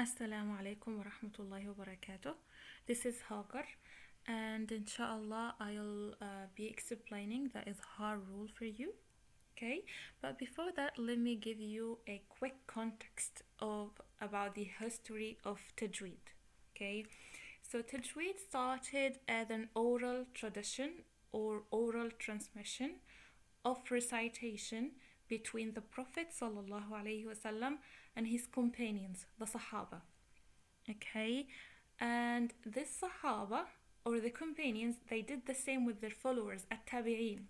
Assalamu alaikum wa rahmatullahi wa barakatuh. This is Hagar, and inshallah, I'll be explaining the Idhar rule for you. Okay, but before that, let me give you a quick context of about the history of Tajweed. Okay, so Tajweed started as an oral tradition or oral transmission of recitation between the Prophet sallallahu alaihi wasallam and his companions, the Sahaba. Okay, and this Sahaba or the companions, they did the same with their followers at Tabi'een.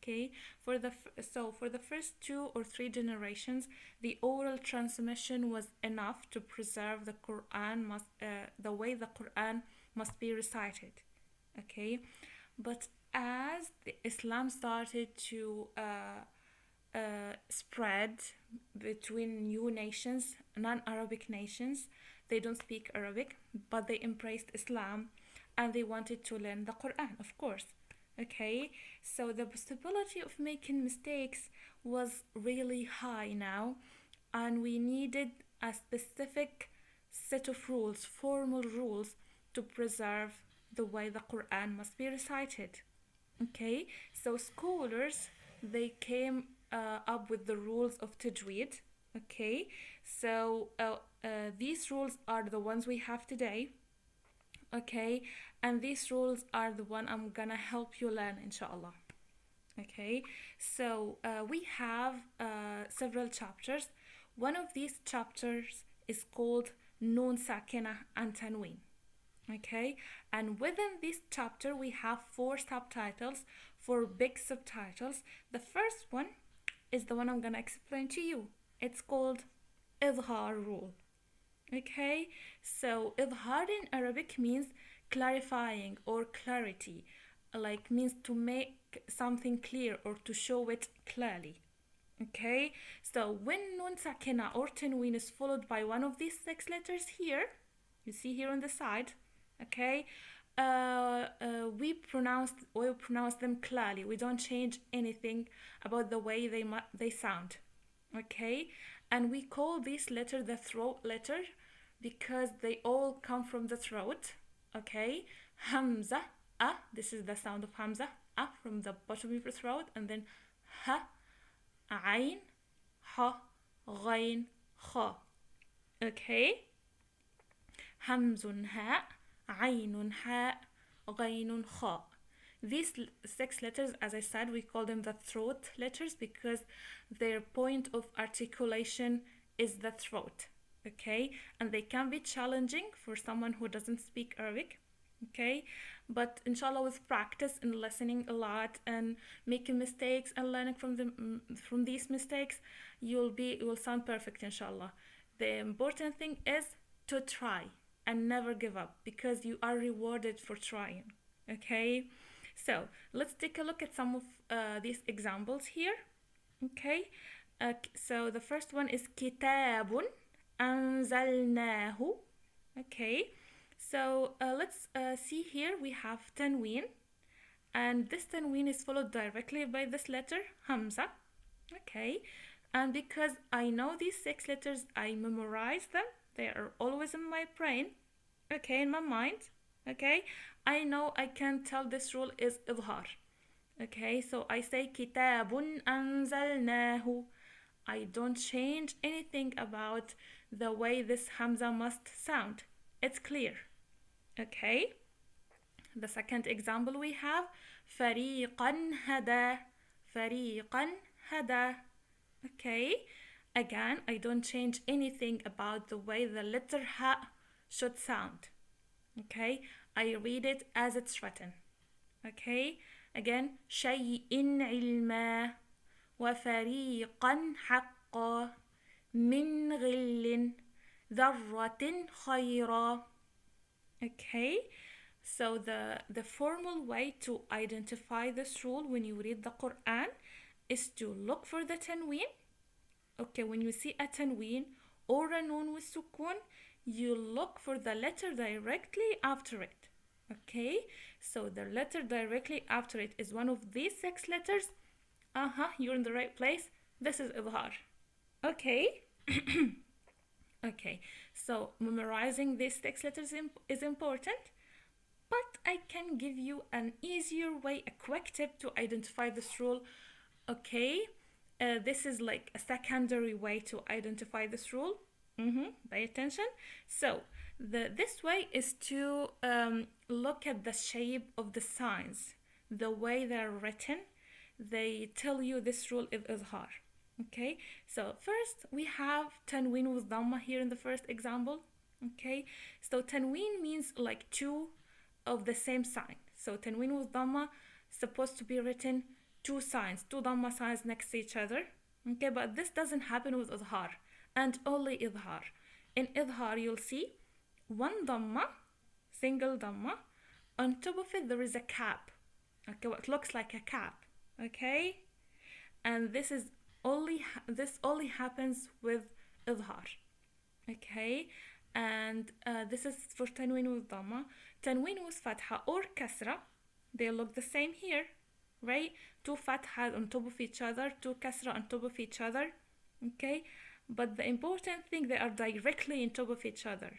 Okay, for the first 2 or 3 generations, the oral transmission was enough to preserve the way the Quran must be recited. Okay, but as the Islam started to spread between new nations, non-Arabic nations, they don't speak Arabic, but they embraced Islam and they wanted to learn the Quran, of course. Okay, so the possibility of making mistakes was really high now, and we needed a specific set of rules, formal rules, to preserve the way the Quran must be recited. Okay, so scholars, they came up with the rules of Tajweed. Okay, so these rules are the ones we have today. Okay, and these rules are the one I'm gonna help you learn, inshallah. Okay, so we have several chapters. One of these chapters is called Nun Sakina and Tanween. Okay, and within this chapter we have 4 subtitles, 4 big subtitles. The first one is the one I'm gonna explain to you. It's called Idhar rule. Okay, so Idhar in Arabic means clarifying or clarity, like means to make something clear or to show it clearly. Okay, so when Nun Sakina or Tanween is followed by one of these 6 letters here, you see here on the side, okay, we pronounce them clearly. We don't change anything about the way they sound. Okay, and we call this letter the throat letter because they all come from the throat. Okay, Hamza, this is the sound of Hamza, from the bottom of the throat, and then ha, ayn, ha, ghayn, kha. Okay, Hamzun ha, aynun ha, ghaynun kha. These 6 letters, as I said, we call them the throat letters because their point of articulation is the throat. Okay, and they can be challenging for someone who doesn't speak Arabic. Okay, but inshallah, with practice and listening a lot and making mistakes and learning from these mistakes, you will sound perfect, inshallah. The important thing is to try and never give up because you are rewarded for trying. Okay, so let's take a look at some of these examples here. Okay, so the first one is kitabun anzalnahu. Okay, so let's see here we have tanween, and this tanween is followed directly by this letter hamza. Okay, and because I know these 6 letters, I memorize them. They are always in my brain. Okay, in my mind. Okay, I know I can tell this rule is idhar. Okay, so I say kitabun anzalnahu. I don't change anything about the way this hamza must sound. It's clear. Okay, the second example we have fariqan hada. Fariqan hada. Okay, again, I don't change anything about the way the letter ha should sound. Okay, I read it as it's written. Okay, again, شيء علما وفريقا حقا من غل ذرة خيرا. Okay, so the formal way to identify this rule when you read the Quran is to look for the tanween. Okay, when you see a tanween or a noon with sukun, you look for the letter directly after it. Okay, so the letter directly after it is one of these 6 letters. You're in the right place. This is idhar. Okay. Okay, so memorizing these six letters is important, but I can give you an easier way, a quick tip to identify this rule. Okay, this is like a secondary way to identify this rule. Pay attention. So, this way is to look at the shape of the signs, the way they're written. They tell you this rule is Idhar. Okay, so first we have tanween with dhamma here in the first example. Okay, so tanween means like two of the same sign. So tanween with dhamma supposed to be written two signs, two dhamma signs next to each other. Okay, but this doesn't happen with idhar and only idhar. In idhar, you'll see one dhamma, single dhamma. On top of it, there is a cap. Okay, what looks like a cap. Okay, and this only happens with idhar. Okay, and this is for tanween with dhamma. Tanween with fatha or kasra, they look the same here, right? Two fathas on top of each other, two kasra on top of each other. Okay, but the important thing, they are directly on top of each other.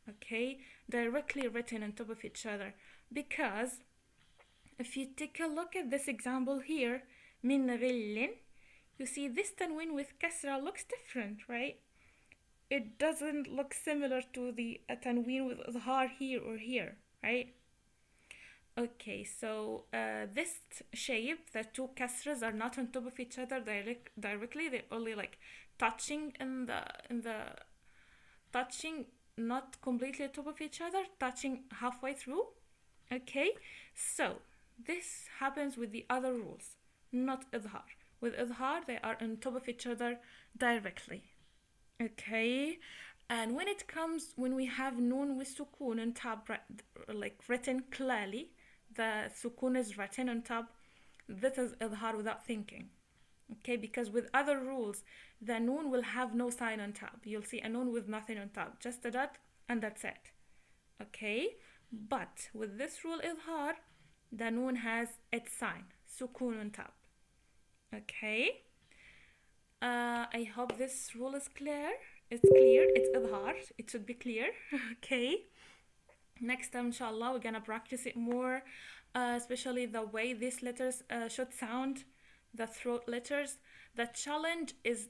Okay, directly written on top of each other, because if you take a look at this example here, min ghillin, you see this tanween with kasra looks different, right? It doesn't look similar to the tanween with idhar here or here, right? Okay, so this shape, the two kasras are not on top of each other directly. They're only like touching in the touching, not completely on top of each other, touching halfway through. Okay, so this happens with the other rules, not idhar. With idhar, they are on top of each other directly. Okay, and when we have noon with sukun on top, like written clearly, the sukun is written on top. This is idhar without thinking. Okay, because with other rules, the noon will have no sign on top. You'll see a noon with nothing on top, just a dot, and that's it. Okay, but with this rule idhar, the noon has its sign, sukun on top. Okay, I hope this rule is clear. It's clear. It's idhar. It should be clear. Okay. Next time, inshallah, we're gonna practice it more, especially the way these letters should sound, the throat letters. The challenge is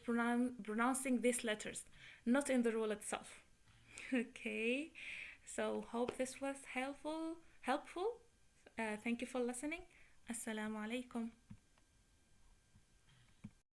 pronouncing these letters, not in the rule itself. Okay. So hope this was helpful. Thank you for listening. Assalamu alaikum.